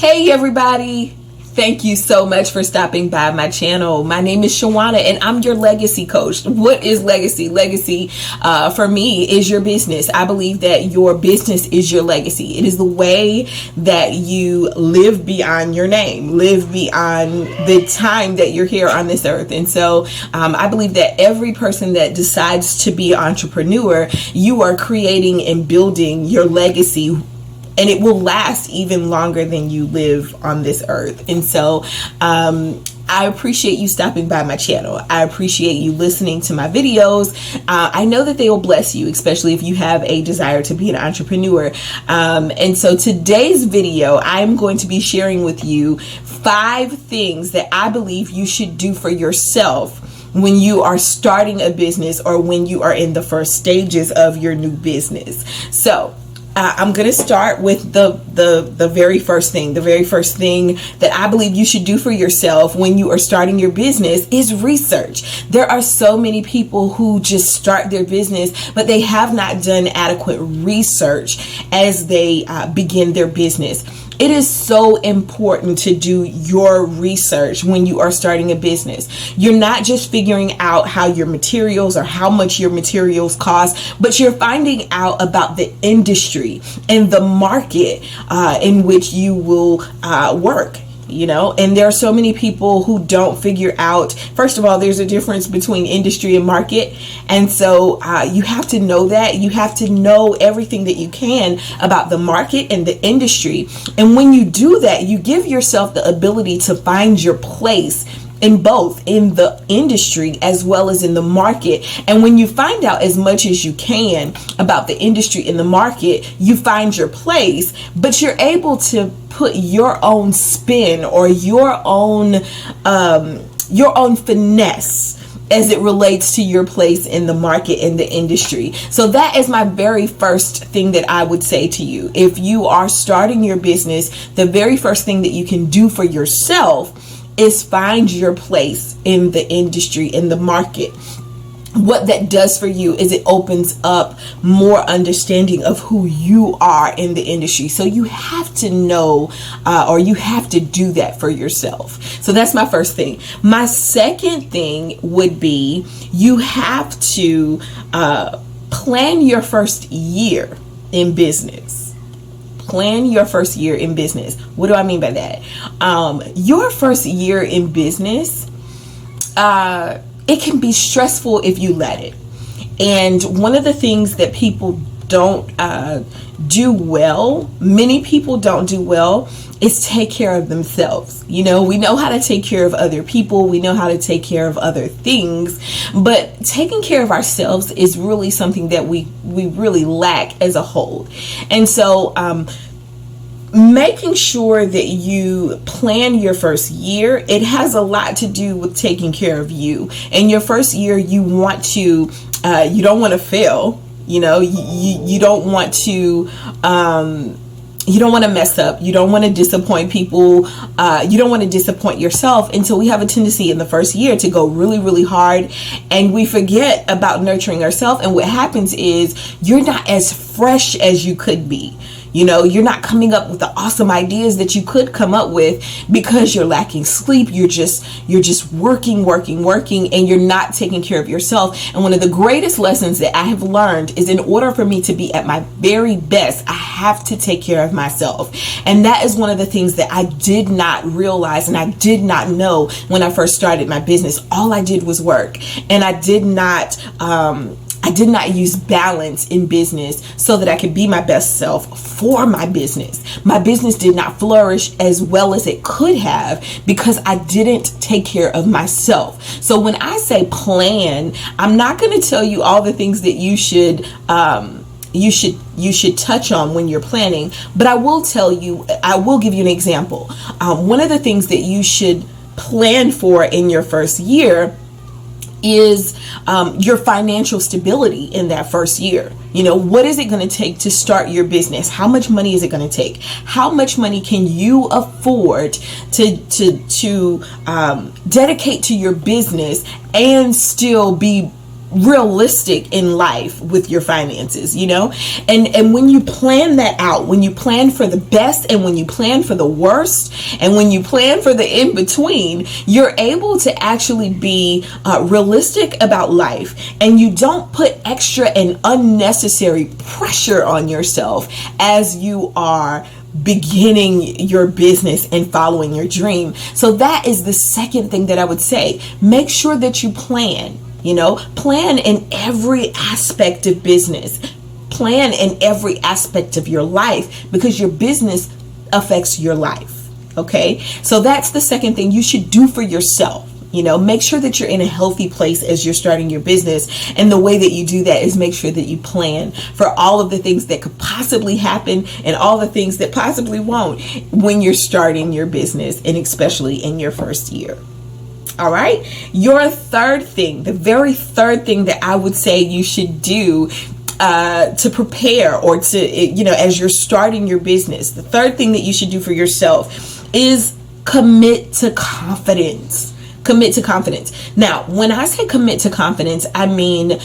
Hey everybody! Thank you so much for stopping by my channel. My name is Shawana and I'm your legacy coach. What is legacy? Legacy for me is your business. I believe that your business is your legacy. It is the way that you live beyond your name, live beyond the time that you're here on this earth. And so I believe that every person that decides to be an entrepreneur, you are creating and building your legacy, and it will last even longer than you live on this earth. And so I appreciate you stopping by my channel. I appreciate you listening to my videos. I know that they will bless you, especially if you have a desire to be an entrepreneur. And so today's video, I'm going to be sharing with you 5 things that I believe you should do for yourself when you are starting a business or when you are in the first stages of your new business. So I'm going to start with the very first thing. The very first thing that I believe you should do for yourself when you are starting your business is research. There are so many people who just start their business, but they have not done adequate research as they begin their business. It is so important to do your research when you are starting a business. You're not just figuring out how your materials or how much your materials cost, but you're finding out about the industry and the market in which you will work. And there are so many people who don't figure out, first of all, there's a difference between industry and market. And so you have to know that. You have to know everything that you can about the market and the industry. And when you do that, you give yourself the ability to find your place in both, in the industry as well as in the market. And when you find out as much as you can about the industry and the market, you find your place, but you're able to put your own spin or your own finesse as it relates to your place in the market and the industry. So that is my very first thing that I would say to you. If you are starting your business, the very first thing that you can do for yourself is find your place in the industry, in the market. What that does for you is it opens up more understanding of who you are in the industry. So you have to know or you have to do that for yourself. So that's my first thing. My second thing would be you have to plan your first year in business. Plan your first year in business. What do I mean by that? Your first year in business, it can be stressful if you let it. And one of the things that people don't do well, many people don't do well, is take care of themselves. We know how to take care of other people. We know how to take care of other things, but taking care of ourselves is really something that we really lack as a whole. And so making sure that you plan your first year, it has a lot to do with taking care of you. In your first year, you want to, you don't want to fail. You don't want to, you don't want to mess up. You don't want to disappoint people. You don't want to disappoint yourself. And so we have a tendency in the first year to go really, really hard, and we forget about nurturing ourselves. And what happens is you're not as fresh as you could be. You're not coming up with the awesome ideas that you could come up with because you're lacking sleep. You're just working, and you're not taking care of yourself. And one of the greatest lessons that I have learned is in order for me to be at my very best, I have to take care of myself. And that is one of the things that I did not realize and I did not know when I first started my business. All I did was work, and I did not use balance in business so that I could be my best self for my business. My business did not flourish as well as it could have because I didn't take care of myself. So when I say plan, I'm not going to tell you all the things that you should touch on when you're planning, but I will give you an example. One of the things that you should plan for in your first year is your financial stability in that first year. What is it going to take to start your business? How much money is it going to take? How much money can you afford to dedicate to your business and still be realistic in life with your finances, and when you plan that out, when you plan for the best and when you plan for the worst and when you plan for the in between, you're able to actually be realistic about life, and you don't put extra and unnecessary pressure on yourself as you are beginning your business and following your dream. So that is the second thing that I would say. Make sure that you plan. Plan in every aspect of business. Plan in every aspect of your life, because your business affects your life. Okay? So that's the second thing you should do for yourself. Make sure that you're in a healthy place as you're starting your business. And the way that you do that is make sure that you plan for all of the things that could possibly happen and all the things that possibly won't when you're starting your business, and especially in your first year. All right. Your third thing, the very third thing that I would say you should do to prepare, or to, as you're starting your business, the third thing that you should do for yourself is commit to confidence. Commit to confidence. Now, when I say commit to confidence, I mean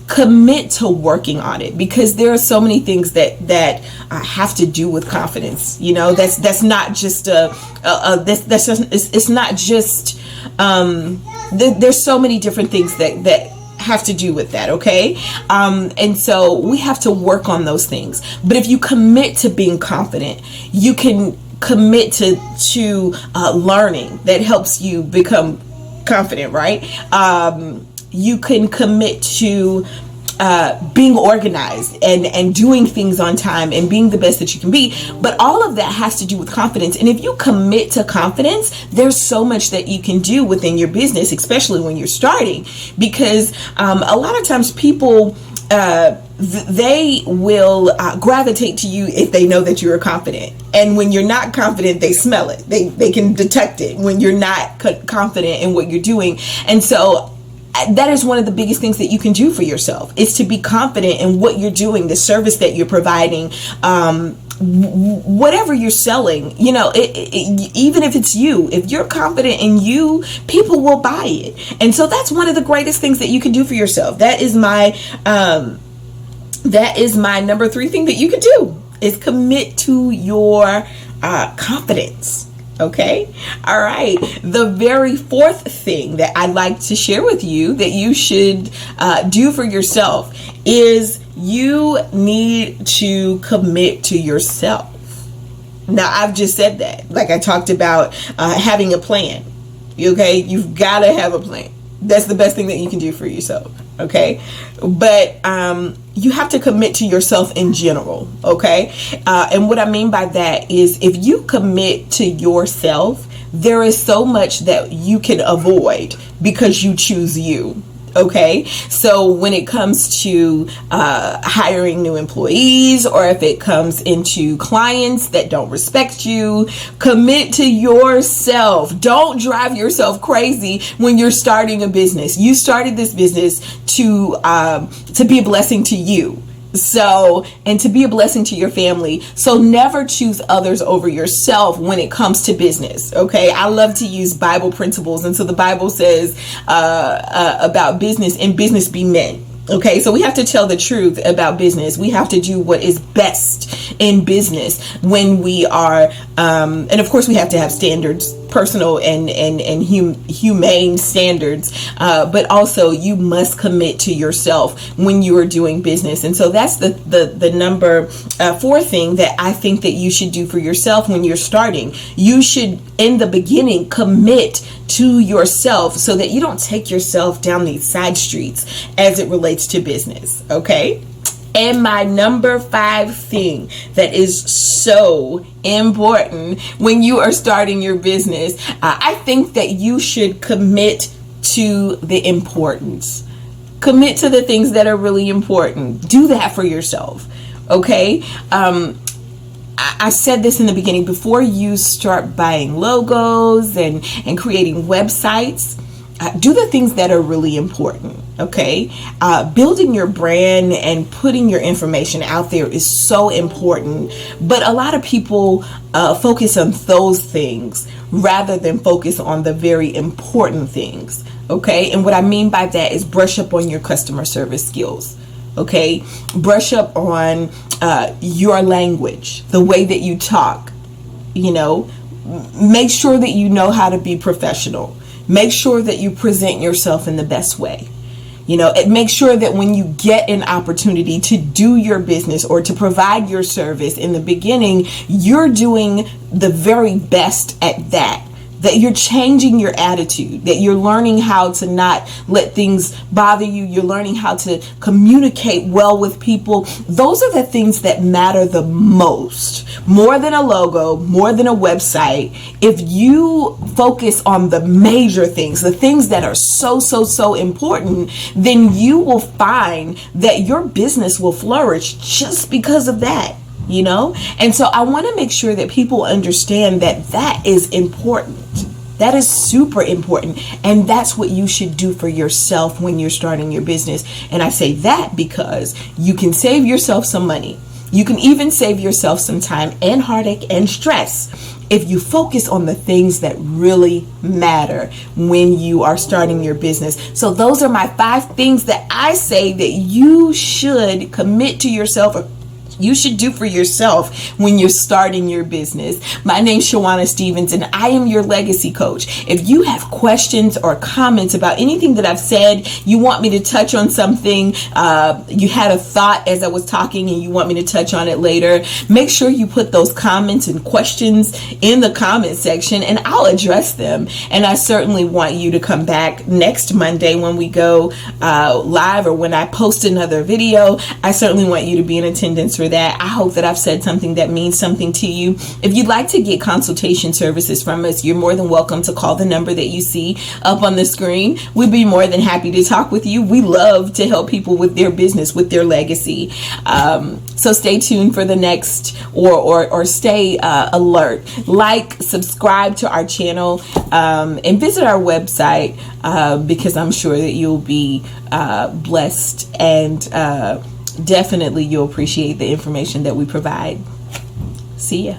commit to working on it, because there are so many things that have to do with confidence. That's not just it's not just there's so many different things that have to do with that. Okay. And so we have to work on those things. But if you commit to being confident, you can commit to learning that helps you become confident, right? You can commit to being organized and doing things on time and being the best that you can be. But all of that has to do with confidence. And if you commit to confidence, there's so much that you can do within your business, especially when you're starting, because a lot of times people they will gravitate to you if they know that you're confident. And when you're not confident, they smell it. They can detect it when you're not confident in what you're doing. And so that is one of the biggest things that you can do for yourself, is to be confident in what you're doing, the service that you're providing, whatever you're selling. Even if it's you, if you're confident in you, people will buy it. And so that's one of the greatest things that you can do for yourself. That is my number 3 thing that you can do, is commit to your confidence. Okay. All right. The very fourth thing that I'd like to share with you that you should do for yourself is you need to commit to yourself. Now, I've just said that, like I talked about having a plan. Okay. You've got to have a plan. That's the best thing that you can do for yourself. Okay. But you have to commit to yourself in general. Okay. And what I mean by that is, if you commit to yourself, there is so much that you can avoid because you choose you. Okay, so when it comes to hiring new employees, or if it comes into clients that don't respect you, commit to yourself. Don't drive yourself crazy when you're starting a business. You started this business to be a blessing to you. So, and to be a blessing to your family. So never choose others over yourself when it comes to business. Okay. I love to use Bible principles. And so the Bible says about business, and business be men. Okay, so we have to tell the truth about business. We have to do what is best in business when we are, and of course we have to have standards, personal and humane standards, but also you must commit to yourself when you are doing business. And so that's the number 4 thing that I think that you should do for yourself when you're starting. You should, in the beginning, commit to yourself so that you don't take yourself down these side streets as it relates to business. Okay. And my number 5 thing that is so important when you are starting your business, I think that you should commit to the importance. Commit to the things that are really important. Do that for yourself. Okay. I said this in the beginning, before you start buying logos and creating websites, do the things that are really important. Okay, building your brand and putting your information out there is so important, but a lot of people focus on those things rather than focus on the very important things. Okay, and what I mean by that is brush up on your customer service skills. Okay, brush up on your language, the way that you talk. You know, make sure that you know how to be professional. Make sure that you present yourself in the best way. You know, make sure that when you get an opportunity to do your business or to provide your service in the beginning, you're doing the very best at that. That you're changing your attitude, that you're learning how to not let things bother you. You're learning how to communicate well with people. Those are the things that matter the most, more than a logo, more than a website. If you focus on the major things, the things that are so important, then you will find that your business will flourish just because of that. You know, and so I want to make sure that people understand that that is important. That is super important. And that's what you should do for yourself when you're starting your business. And I say that because you can save yourself some money. You can even save yourself some time and heartache and stress if you focus on the things that really matter when you are starting your business. So those are my 5 things that I say that you should commit to yourself, or you should do for yourself when you're starting your business. My name's Shawana Stevens, and I am your legacy coach. If you have questions or comments about anything that I've said, you want me to touch on something, you had a thought as I was talking and you want me to touch on it later, make sure you put those comments and questions in the comment section and I'll address them. And I certainly want you to come back next Monday when we go live, or when I post another video. I certainly want you to be in attendance for that. I hope that I've said something that means something to you. If you'd like to get consultation services from us, you're more than welcome to call the number that you see up on the screen. We'd be more than happy to talk with you. We love to help people with their business, with their legacy. So stay tuned for the next, or stay alert. Like, subscribe to our channel, and visit our website, because I'm sure that you'll be blessed, and definitely you'll appreciate the information that we provide. See ya.